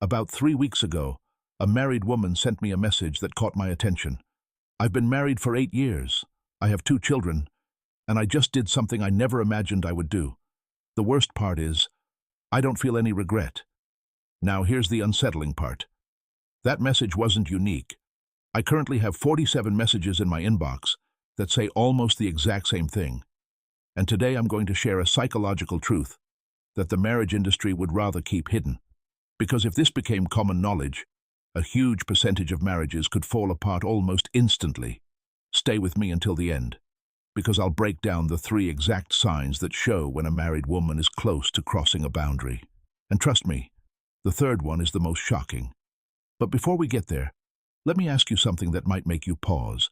About 3 weeks ago, a married woman sent me a message that caught my attention. I've been married for 8 years. I have 2 children, and I just did something I never imagined I would do. The worst part is, I don't feel any regret. Now here's the unsettling part. That message wasn't unique. I currently have 47 messages in my inbox that say almost the exact same thing. And today I'm going to share a psychological truth that the marriage industry would rather keep hidden. Because if this became common knowledge, a huge percentage of marriages could fall apart almost instantly. Stay with me until the end, because I'll break down the 3 exact signs that show when a married woman is close to crossing a boundary. And trust me, the third one is the most shocking. But before we get there, let me ask you something that might make you pause.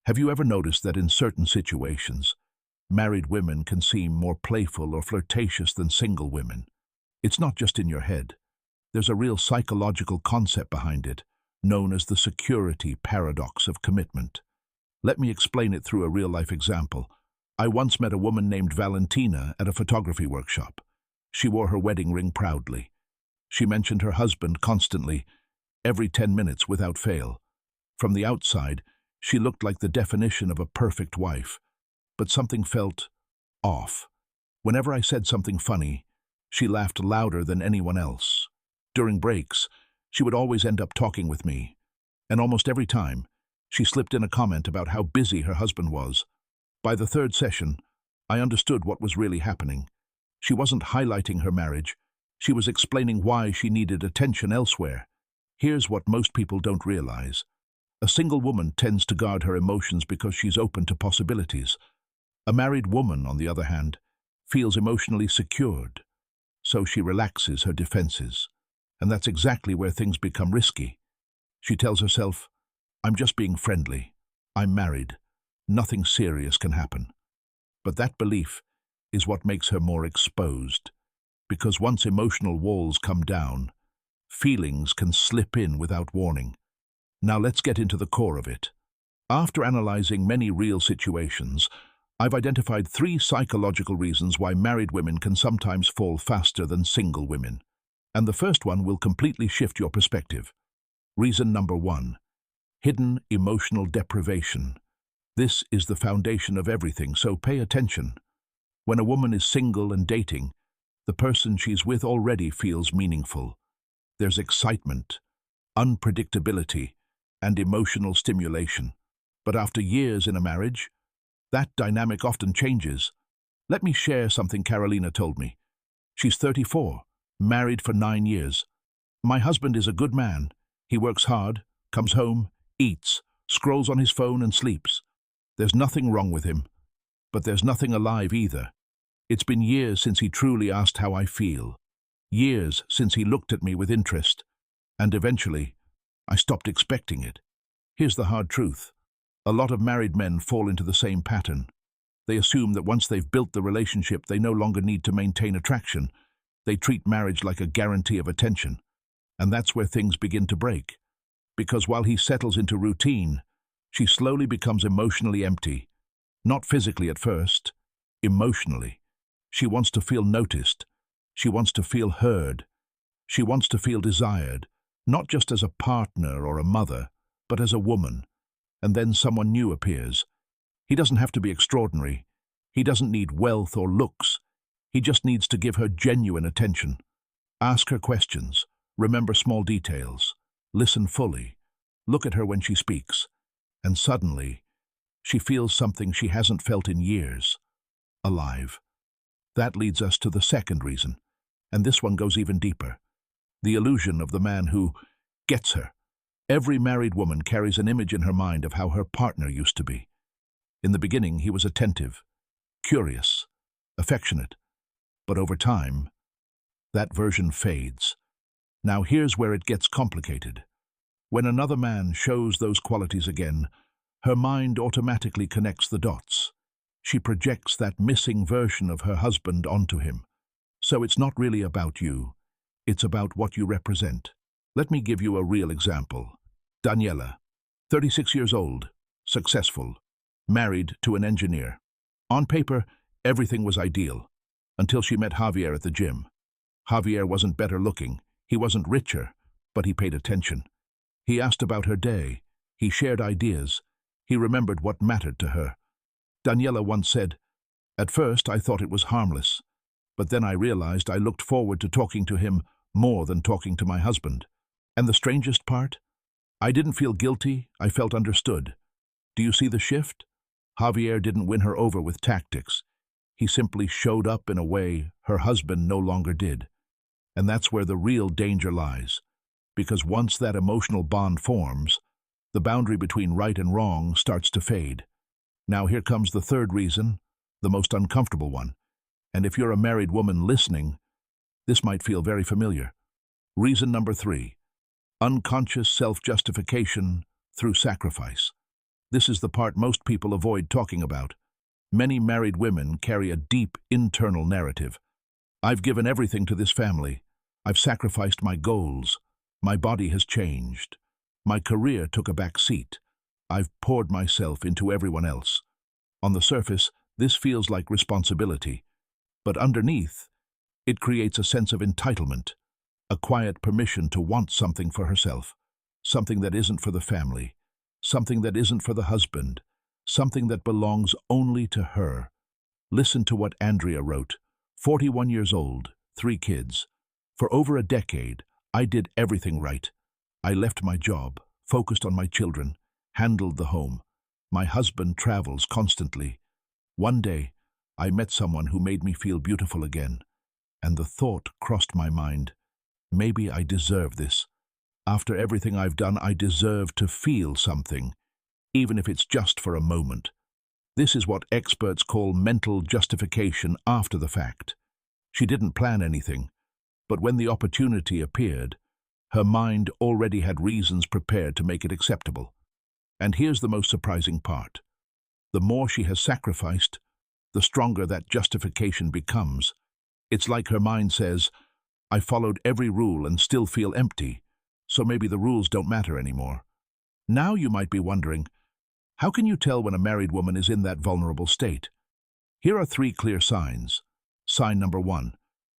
Have you ever noticed that in certain situations, married women can seem more playful or flirtatious than single women? It's not just in your head. There's a real psychological concept behind it, known as the security paradox of commitment. Let me explain it through a real-life example. I once met a woman named Valentina at a photography workshop. She wore her wedding ring proudly. She mentioned her husband constantly, every 10 minutes without fail. From the outside, she looked like the definition of a perfect wife. But something felt off. Whenever I said something funny, she laughed louder than anyone else. During breaks, she would always end up talking with me, and almost every time, she slipped in a comment about how busy her husband was. By the 3rd session, I understood what was really happening. She wasn't highlighting her marriage. She was explaining why she needed attention elsewhere. Here's what most people don't realize. A single woman tends to guard her emotions because she's open to possibilities. A married woman, on the other hand, feels emotionally secured, so she relaxes her defenses. And that's exactly where things become risky. She tells herself, I'm just being friendly. I'm married. Nothing serious can happen. But that belief is what makes her more exposed. Because once emotional walls come down, feelings can slip in without warning. Now let's get into the core of it. After analyzing many real situations, I've identified 3 psychological reasons why married women can sometimes fall faster than single women. And the first one will completely shift your perspective. Reason number 1. Hidden emotional deprivation. This is the foundation of everything, so pay attention. When a woman is single and dating, the person she's with already feels meaningful. There's excitement, unpredictability, and emotional stimulation. But after years in a marriage, that dynamic often changes. Let me share something Carolina told me. She's 34. Married for 9 years. My husband is a good man. He works hard, comes home, eats, scrolls on his phone and sleeps. There's nothing wrong with him, but there's nothing alive either. It's been years since he truly asked how I feel. Years since he looked at me with interest. And eventually, I stopped expecting it. Here's the hard truth. A lot of married men fall into the same pattern. They assume that once they've built the relationship, they no longer need to maintain attraction. They treat marriage like a guarantee of attention. And that's where things begin to break. Because while he settles into routine, she slowly becomes emotionally empty. Not physically at first, emotionally. She wants to feel noticed. She wants to feel heard. She wants to feel desired, not just as a partner or a mother, but as a woman. And then someone new appears. He doesn't have to be extraordinary. He doesn't need wealth or looks. He just needs to give her genuine attention. Ask her questions. Remember small details. Listen fully. Look at her when she speaks. And suddenly, she feels something she hasn't felt in years. Alive. That leads us to the second reason. And this one goes even deeper. The illusion of the man who gets her. Every married woman carries an image in her mind of how her partner used to be. In the beginning, he was attentive, curious, affectionate. But over time, that version fades. Now here's where it gets complicated. When another man shows those qualities again, her mind automatically connects the dots. She projects that missing version of her husband onto him. So it's not really about you. It's about what you represent. Let me give you a real example. Daniela, 36 years old, successful, married to an engineer. On paper, everything was ideal, until she met Javier at the gym. Javier wasn't better looking. He wasn't richer, but he paid attention. He asked about her day. He shared ideas. He remembered what mattered to her. Daniela once said, "At first I thought it was harmless, but then I realized I looked forward to talking to him more than talking to my husband. And the strangest part? I didn't feel guilty, I felt understood. Do you see the shift? Javier didn't win her over with tactics. He simply showed up in a way her husband no longer did. And that's where the real danger lies. Because once that emotional bond forms, the boundary between right and wrong starts to fade. Now here comes the third reason, the most uncomfortable one. And if you're a married woman listening, this might feel very familiar. Reason number 3, unconscious self-justification through sacrifice. This is the part most people avoid talking about. Many married women carry a deep internal narrative. I've given everything to this family. I've sacrificed my goals. My body has changed. My career took a back seat. I've poured myself into everyone else. On the surface, this feels like responsibility. But underneath, it creates a sense of entitlement, a quiet permission to want something for herself, something that isn't for the family, something that isn't for the husband, something that belongs only to her. Listen to what Andrea wrote. 41 years old, 3 kids. For over a decade, I did everything right. I left my job, focused on my children, handled the home. My husband travels constantly. One day, I met someone who made me feel beautiful again, and the thought crossed my mind, maybe I deserve this. After everything I've done, I deserve to feel something, even if it's just for a moment. This is what experts call mental justification after the fact. She didn't plan anything, but when the opportunity appeared, her mind already had reasons prepared to make it acceptable. And here's the most surprising part. The more she has sacrificed, the stronger that justification becomes. It's like her mind says, I followed every rule and still feel empty, so maybe the rules don't matter anymore. Now you might be wondering, how can you tell when a married woman is in that vulnerable state? Here are 3 clear signs. Sign number 1.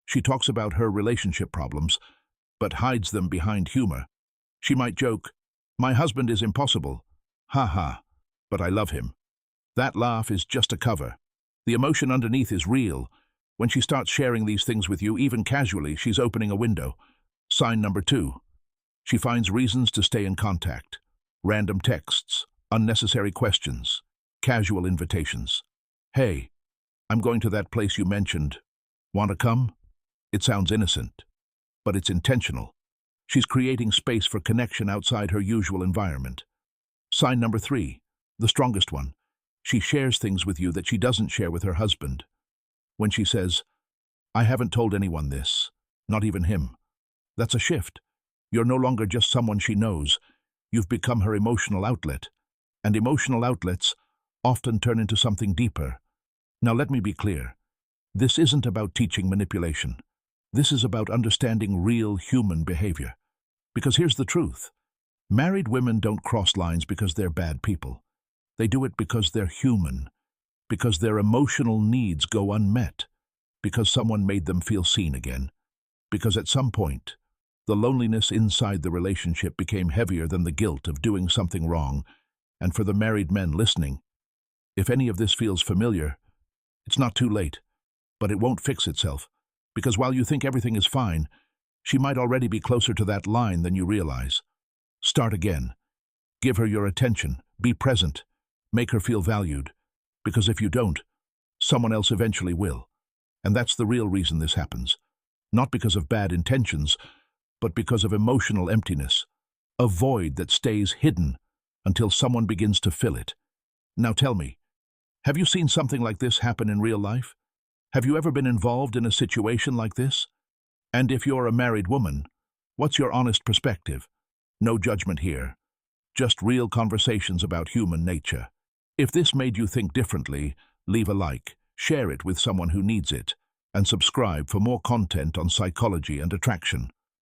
She talks about her relationship problems, but hides them behind humor. She might joke, my husband is impossible. Ha ha, but I love him. That laugh is just a cover. The emotion underneath is real. When she starts sharing these things with you, even casually, she's opening a window. Sign number 2. She finds reasons to stay in contact. Random texts, unnecessary questions, casual invitations. Hey, I'm going to that place you mentioned. Want to come? It sounds innocent, but it's intentional. She's creating space for connection outside her usual environment. Sign number 3, the strongest one. She shares things with you that she doesn't share with her husband. When she says, I haven't told anyone this, not even him. That's a shift. You're no longer just someone she knows. You've become her emotional outlet. And emotional outlets often turn into something deeper. Now let me be clear. This isn't about teaching manipulation. This is about understanding real human behavior. Because here's the truth. Married women don't cross lines because they're bad people. They do it because they're human, because their emotional needs go unmet, because someone made them feel seen again, because at some point, the loneliness inside the relationship became heavier than the guilt of doing something wrong. And for the married men listening, if any of this feels familiar, it's not too late, but it won't fix itself, because while you think everything is fine, she might already be closer to that line than you realize. Start again. Give her your attention. Be present. Make her feel valued. Because if you don't, someone else eventually will. And that's the real reason this happens. Not because of bad intentions, but because of emotional emptiness. A void that stays hidden until someone begins to fill it. Now tell me, have you seen something like this happen in real life? Have you ever been involved in a situation like this? And if you're a married woman, what's your honest perspective? No judgment here. Just real conversations about human nature. If this made you think differently, leave a like, share it with someone who needs it, and subscribe for more content on psychology and attraction.